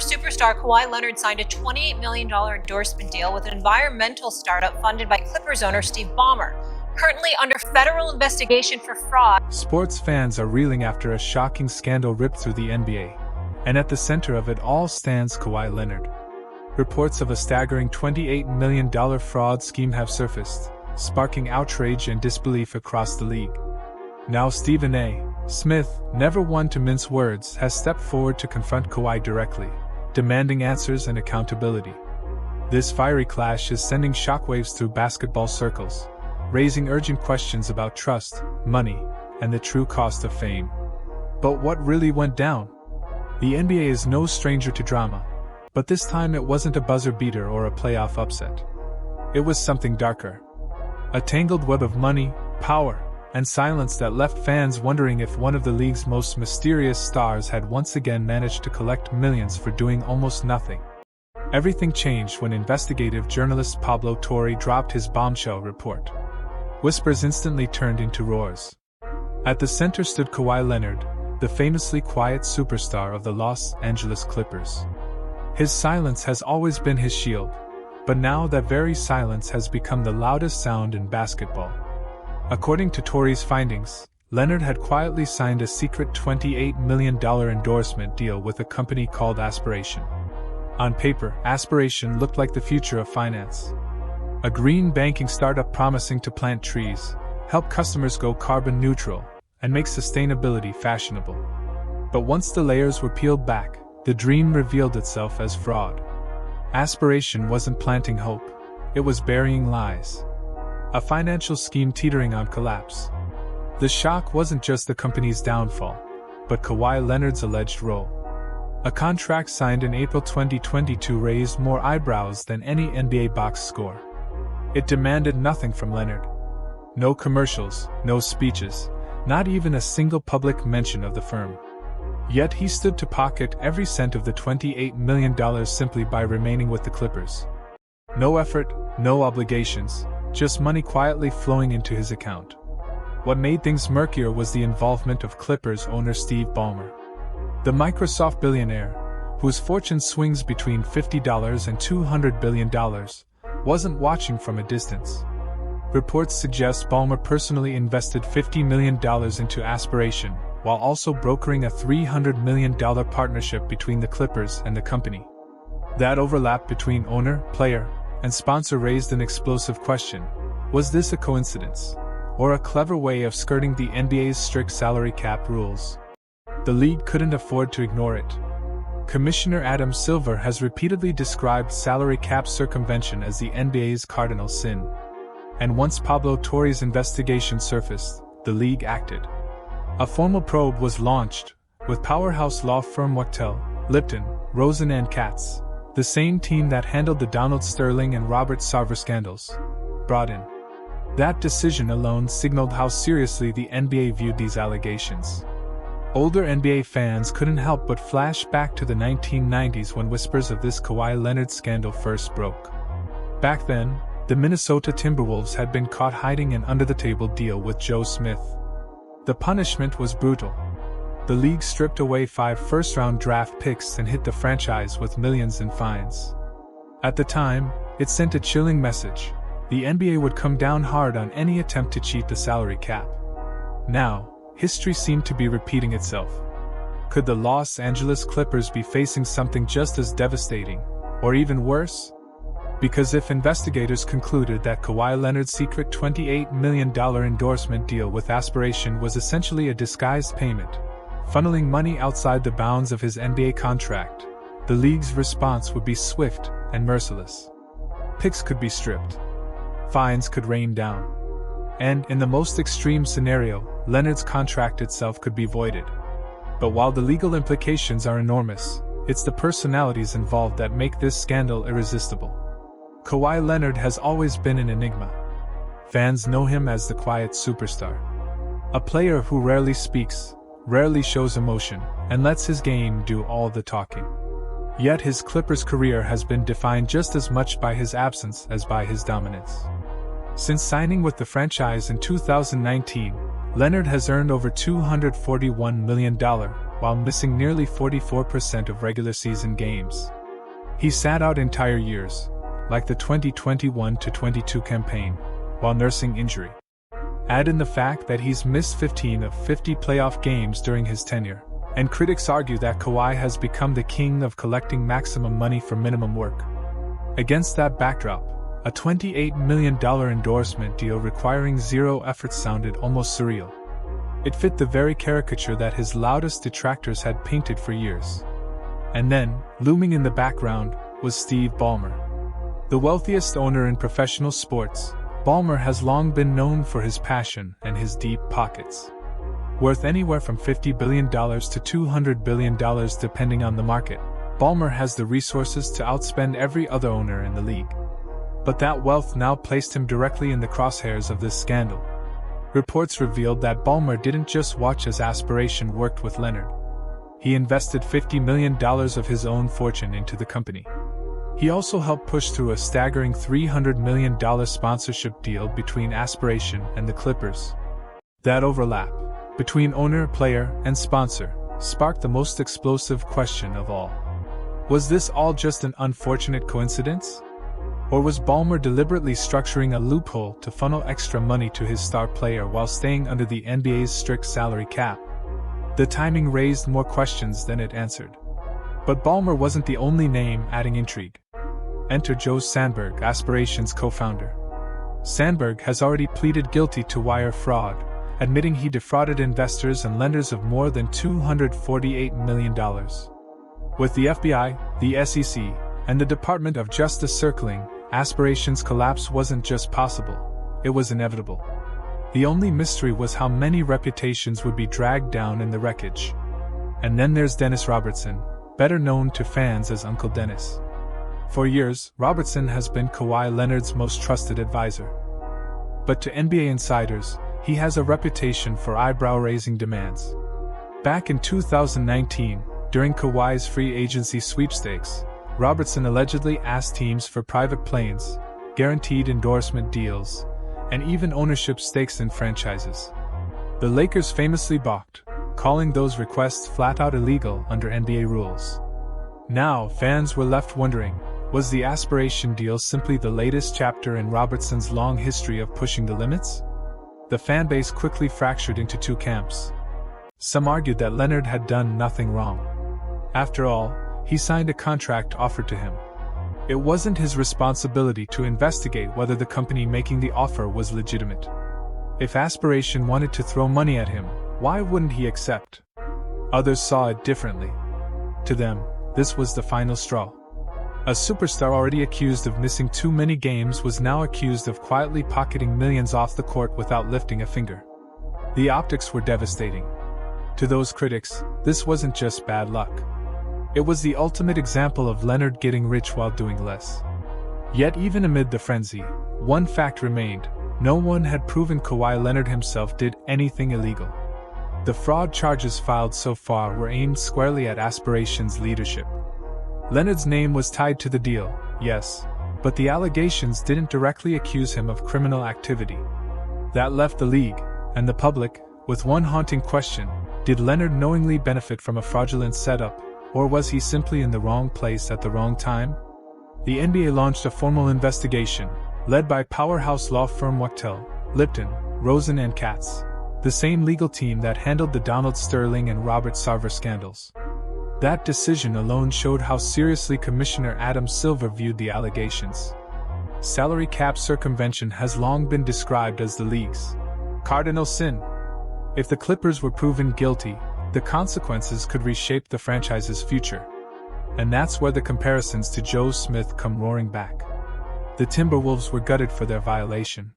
superstar Kawhi Leonard signed a $28 million endorsement deal with an environmental startup funded by Clippers owner Steve Ballmer, currently under federal investigation for fraud. Sports fans are reeling after a shocking scandal ripped through the NBA, and at the center of it all stands Kawhi Leonard. Reports of a staggering $28 million fraud scheme have surfaced, sparking outrage and disbelief across the league. Now Stephen A. Smith, never one to mince words, has stepped forward to confront Kawhi directly, demanding answers and accountability. This fiery clash is sending shockwaves through basketball circles, raising urgent questions about trust, money, and the true cost of fame. But what really went down? The NBA is no stranger to drama, but this time it wasn't a buzzer beater or a playoff upset. It was something darker. A tangled web of money, power, and silence that left fans wondering if one of the league's most mysterious stars had once again managed to collect millions for doing almost nothing. Everything changed when investigative journalist Pablo Torre dropped his bombshell report. Whispers instantly turned into roars. At the center stood Kawhi Leonard, the famously quiet superstar of the Los Angeles Clippers. His silence has always been his shield, but now that very silence has become the loudest sound in basketball. According to Torre's findings, Leonard had quietly signed a secret $28 million endorsement deal with a company called Aspiration. On paper, Aspiration looked like the future of finance. A green banking startup promising to plant trees, help customers go carbon neutral, and make sustainability fashionable. But once the layers were peeled back, the dream revealed itself as fraud. Aspiration wasn't planting hope, it was burying lies. A financial scheme teetering on collapse. The shock wasn't just the company's downfall, but Kawhi Leonard's alleged role. A contract signed in April 2022 raised more eyebrows than any NBA box score. It demanded nothing from Leonard. No commercials, no speeches, not even a single public mention of the firm. Yet he stood to pocket every cent of the $28 million simply by remaining with the Clippers. No effort, no obligations, just money quietly flowing into his account. What made things murkier was the involvement of Clippers owner Steve Ballmer. The Microsoft billionaire, whose fortune swings between $50 and $200 billion, wasn't watching from a distance. Reports suggest Ballmer personally invested $50 million into Aspiration, while also brokering a $300 million partnership between the Clippers and the company. That overlap between owner, player, and sponsor raised an explosive question. Was this a coincidence, or a clever way of skirting the NBA's strict salary cap rules? The league couldn't afford to ignore it. Commissioner Adam Silver has repeatedly described salary cap circumvention as the NBA's cardinal sin. And once Pablo Torre's investigation surfaced, the league acted. A formal probe was launched, with powerhouse law firm Wachtell, Lipton, Rosen and Katz, the same team that handled the Donald Sterling and Robert Sarver scandals, brought in. That decision alone signaled how seriously the NBA viewed these allegations. Older NBA fans couldn't help but flash back to the 1990s when whispers of this Kawhi Leonard scandal first broke. Back then, the Minnesota Timberwolves had been caught hiding an under-the-table deal with Joe Smith. The punishment was brutal. The league stripped away 5 first-round draft picks and hit the franchise with millions in fines. At the time, it sent a chilling message. The NBA would come down hard on any attempt to cheat the salary cap. Now, history seemed to be repeating itself. Could the Los Angeles Clippers be facing something just as devastating, or even worse? Because if investigators concluded that Kawhi Leonard's secret $28 million endorsement deal with Aspiration was essentially a disguised payment, funneling money outside the bounds of his NBA contract, the league's response would be swift and merciless. Picks could be stripped. Fines could rain down. And, in the most extreme scenario, Leonard's contract itself could be voided. But while the legal implications are enormous, it's the personalities involved that make this scandal irresistible. Kawhi Leonard has always been an enigma. Fans know him as the quiet superstar. A player who rarely speaks, rarely shows emotion, and lets his game do all the talking. Yet his Clippers career has been defined just as much by his absence as by his dominance. Since signing with the franchise in 2019, Leonard has earned over $241 million, while missing nearly 44% of regular season games. He sat out entire years, like the 2021-22 campaign, while nursing injury. Add in the fact that he's missed 15 of 50 playoff games during his tenure, and critics argue that Kawhi has become the king of collecting maximum money for minimum work. Against that backdrop, a $28 million endorsement deal requiring zero effort sounded almost surreal. It fit the very caricature that his loudest detractors had painted for years. And then, looming in the background, was Steve Ballmer. The wealthiest owner in professional sports, Ballmer has long been known for his passion and his deep pockets. Worth anywhere from $50 billion to $200 billion depending on the market, Ballmer has the resources to outspend every other owner in the league. But that wealth now placed him directly in the crosshairs of this scandal. Reports revealed that Ballmer didn't just watch as aspiration worked with Leonard. He invested $50 million of his own fortune into the company. He also helped push through a staggering $300 million sponsorship deal between Aspiration and the Clippers. That overlap between owner, player, and sponsor sparked the most explosive question of all. Was this all just an unfortunate coincidence? Or was Ballmer deliberately structuring a loophole to funnel extra money to his star player while staying under the NBA's strict salary cap? The timing raised more questions than it answered. But Ballmer wasn't the only name adding intrigue. Enter Joe Sandberg, Aspiration's co-founder. Sandberg has already pleaded guilty to wire fraud, admitting he defrauded investors and lenders of more than $248 million. With the FBI, the SEC, and the Department of Justice circling, Aspiration's collapse wasn't just possible, it was inevitable. The only mystery was how many reputations would be dragged down in the wreckage. And then there's Dennis Robertson, better known to fans as Uncle Dennis. For years, Robertson has been Kawhi Leonard's most trusted advisor. But to NBA insiders, he has a reputation for eyebrow-raising demands. Back in 2019, during Kawhi's free agency sweepstakes, Robertson allegedly asked teams for private planes, guaranteed endorsement deals, and even ownership stakes in franchises. The Lakers famously balked, calling those requests flat-out illegal under NBA rules. Now, fans were left wondering, was the Aspiration deal simply the latest chapter in Robertson's long history of pushing the limits? The fanbase quickly fractured into two camps. Some argued that Leonard had done nothing wrong. After all, he signed a contract offered to him. It wasn't his responsibility to investigate whether the company making the offer was legitimate. If Aspiration wanted to throw money at him, why wouldn't he accept? Others saw it differently. To them, this was the final straw. A superstar already accused of missing too many games was now accused of quietly pocketing millions off the court without lifting a finger. The optics were devastating. To those critics, this wasn't just bad luck. It was the ultimate example of Leonard getting rich while doing less. Yet even amid the frenzy, one fact remained: no one had proven Kawhi Leonard himself did anything illegal. The fraud charges filed so far were aimed squarely at Aspiration's leadership. Leonard's name was tied to the deal, yes, but the allegations didn't directly accuse him of criminal activity. That left the league, and the public, with one haunting question: did Leonard knowingly benefit from a fraudulent setup, or was he simply in the wrong place at the wrong time? The NBA launched a formal investigation, led by powerhouse law firm Wachtell, Lipton, Rosen and Katz, the same legal team that handled the Donald Sterling and Robert Sarver scandals. That decision alone showed how seriously Commissioner Adam Silver viewed the allegations. Salary cap circumvention has long been described as the league's cardinal sin. If the Clippers were proven guilty, the consequences could reshape the franchise's future. And that's where the comparisons to Joe Smith come roaring back. The Timberwolves were gutted for their violation.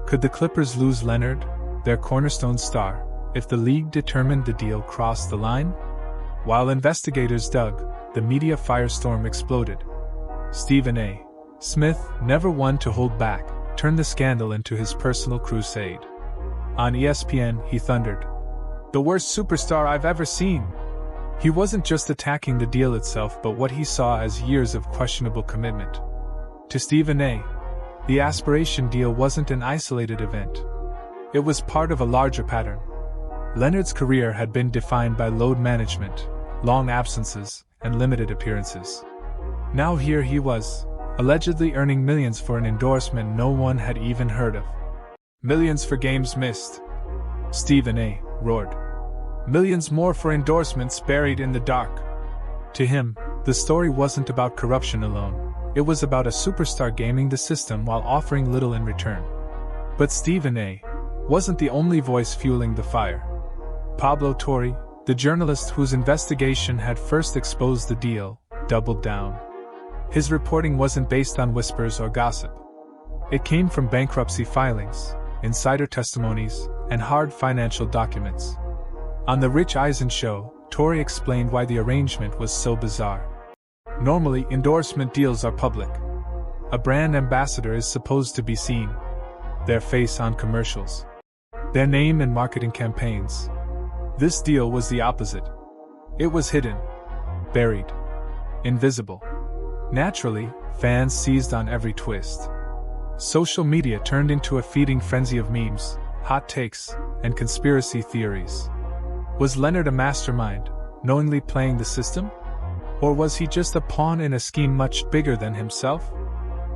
Could the Clippers lose Leonard, their cornerstone star, if the league determined the deal crossed the line? While investigators dug, the media firestorm exploded. Stephen A. Smith, never one to hold back, turned the scandal into his personal crusade. On ESPN, he thundered, "The worst superstar I've ever seen." He wasn't just attacking the deal itself but what he saw as years of questionable commitment. To Stephen A., the Aspiration deal wasn't an isolated event. It was part of a larger pattern. Leonard's career had been defined by load management, long absences, and limited appearances. Now here he was, allegedly earning millions for an endorsement no one had even heard of. Millions for games missed, Stephen A. roared. Millions more for endorsements buried in the dark. To him, the story wasn't about corruption alone, it was about a superstar gaming the system while offering little in return. But Stephen A. wasn't the only voice fueling the fire. Pablo Torre, the journalist whose investigation had first exposed the deal, doubled down. His reporting wasn't based on whispers or gossip. It came from bankruptcy filings, insider testimonies, and hard financial documents. On The Rich Eisen Show, Torre explained why the arrangement was so bizarre. Normally, endorsement deals are public. A brand ambassador is supposed to be seen, their face on commercials, their name in marketing campaigns. This deal was the opposite. It was hidden, buried, invisible. Naturally, fans seized on every twist. Social media turned into a feeding frenzy of memes, hot takes, and conspiracy theories. Was Leonard a mastermind, knowingly playing the system? Or was he just a pawn in a scheme much bigger than himself?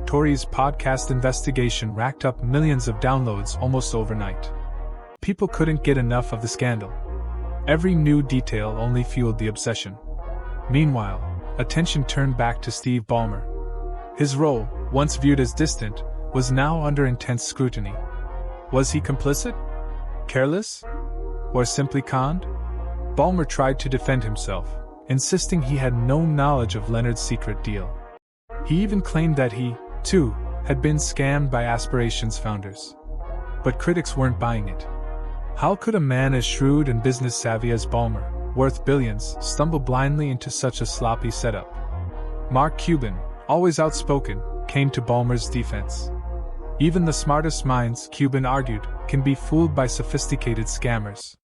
Torre's podcast investigation racked up millions of downloads almost overnight. People couldn't get enough of the scandal. Every new detail only fueled the obsession. Meanwhile, attention turned back to Steve Ballmer. His role, once viewed as distant, was now under intense scrutiny. Was he complicit? Careless? Or simply conned? Ballmer tried to defend himself, insisting he had no knowledge of Leonard's secret deal. He even claimed that he, too, had been scammed by Aspiration's founders. But critics weren't buying it. How could a man as shrewd and business-savvy as Ballmer, worth billions, stumble blindly into such a sloppy setup? Mark Cuban, always outspoken, came to Ballmer's defense. Even the smartest minds, Cuban argued, can be fooled by sophisticated scammers.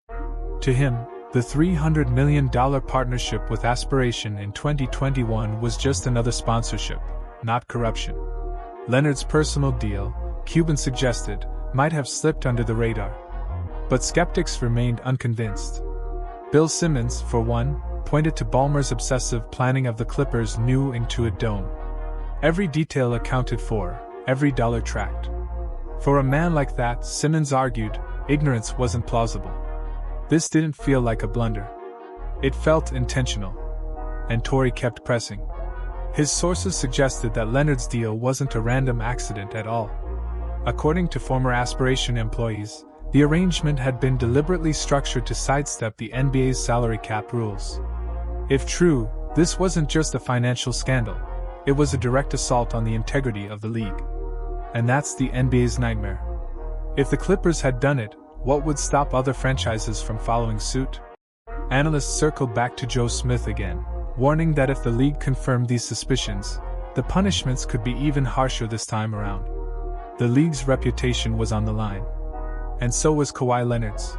To him, the $300 million partnership with Aspiration in 2021 was just another sponsorship, not corruption. Leonard's personal deal, Cuban suggested, might have slipped under the radar. But skeptics remained unconvinced. Bill Simmons, for one, pointed to Ballmer's obsessive planning of the Clippers' new Intuit Dome. Every detail accounted for, every dollar tracked. For a man like that, Simmons argued, ignorance wasn't plausible. This didn't feel like a blunder. It felt intentional. And Torre kept pressing. His sources suggested that Leonard's deal wasn't a random accident at all. According to former Aspiration employees, the arrangement had been deliberately structured to sidestep the NBA's salary cap rules. If true, this wasn't just a financial scandal. It was a direct assault on the integrity of the league. And that's the NBA's nightmare. If the Clippers had done it, what would stop other franchises from following suit? Analysts circled back to Joe Smith again, warning that if the league confirmed these suspicions, the punishments could be even harsher this time around. The league's reputation was on the line. And so was Kawhi Leonard's.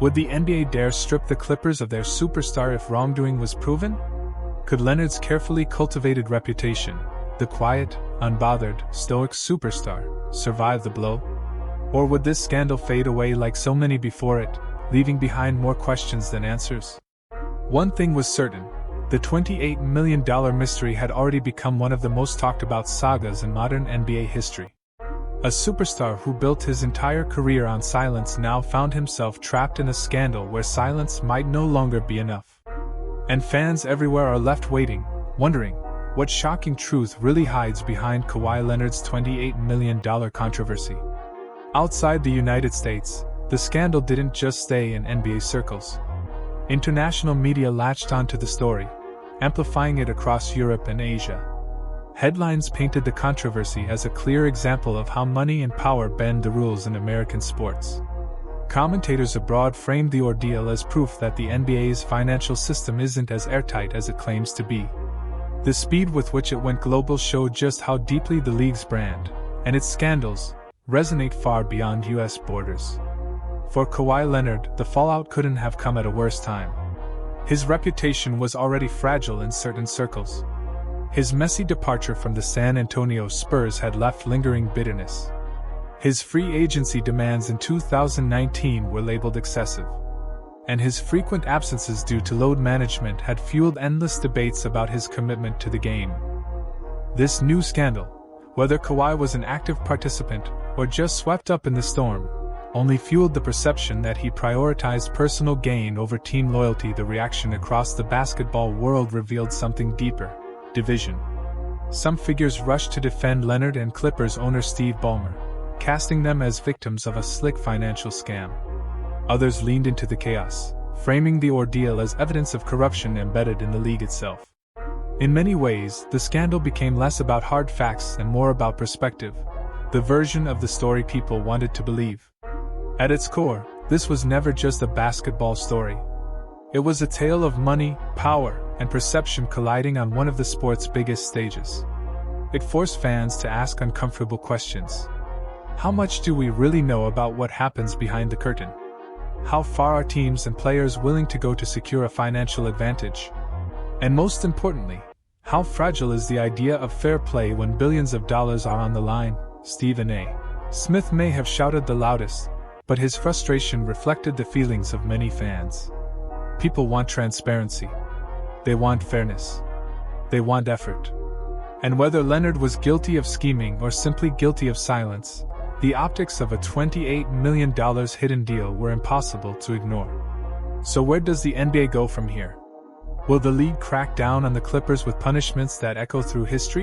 Would the NBA dare strip the Clippers of their superstar if wrongdoing was proven? Could Leonard's carefully cultivated reputation, the quiet, unbothered, stoic superstar, survive the blow? Or would this scandal fade away like so many before it, leaving behind more questions than answers? One thing was certain, the $28 million mystery had already become one of the most talked about sagas in modern NBA history. A superstar who built his entire career on silence now found himself trapped in a scandal where silence might no longer be enough. And fans everywhere are left waiting, wondering, what shocking truth really hides behind Kawhi Leonard's $28 million controversy? Outside the United States, the scandal didn't just stay in NBA circles. International media latched onto the story, amplifying it across Europe and Asia. Headlines painted the controversy as a clear example of how money and power bend the rules in American sports. Commentators abroad framed the ordeal as proof that the NBA's financial system isn't as airtight as it claims to be. The speed with which it went global showed just how deeply the league's brand, and its scandals, resonate far beyond US borders. For Kawhi Leonard, the fallout couldn't have come at a worse time. His reputation was already fragile in certain circles. His messy departure from the San Antonio Spurs had left lingering bitterness. His free agency demands in 2019 were labeled excessive. and his frequent absences due to load management had fueled endless debates about his commitment to the game. This new scandal, whether Kawhi was an active participant or just swept up in the storm, only fueled the perception that he prioritized personal gain over team loyalty. The reaction across the basketball world revealed something deeper: division. Some figures rushed to defend Leonard and Clippers owner Steve Ballmer, casting them as victims of a slick financial scam. Others leaned into the chaos, framing the ordeal as evidence of corruption embedded in the league itself. In many ways, the scandal became less about hard facts and more about perspective, the version of the story people wanted to believe. At its core, this was never just a basketball story. It was a tale of money, power, and perception colliding on one of the sport's biggest stages. It forced fans to ask uncomfortable questions. How much do we really know about what happens behind the curtain? How far are teams and players willing to go to secure a financial advantage? And most importantly, how fragile is the idea of fair play when billions of dollars are on the line? Stephen A. Smith may have shouted the loudest, but his frustration reflected the feelings of many fans. People want transparency. They want fairness. They want effort. And whether Leonard was guilty of scheming or simply guilty of silence, the optics of a $28 million hidden deal were impossible to ignore. So where does the NBA go from here? Will the league crack down on the Clippers with punishments that echo through history?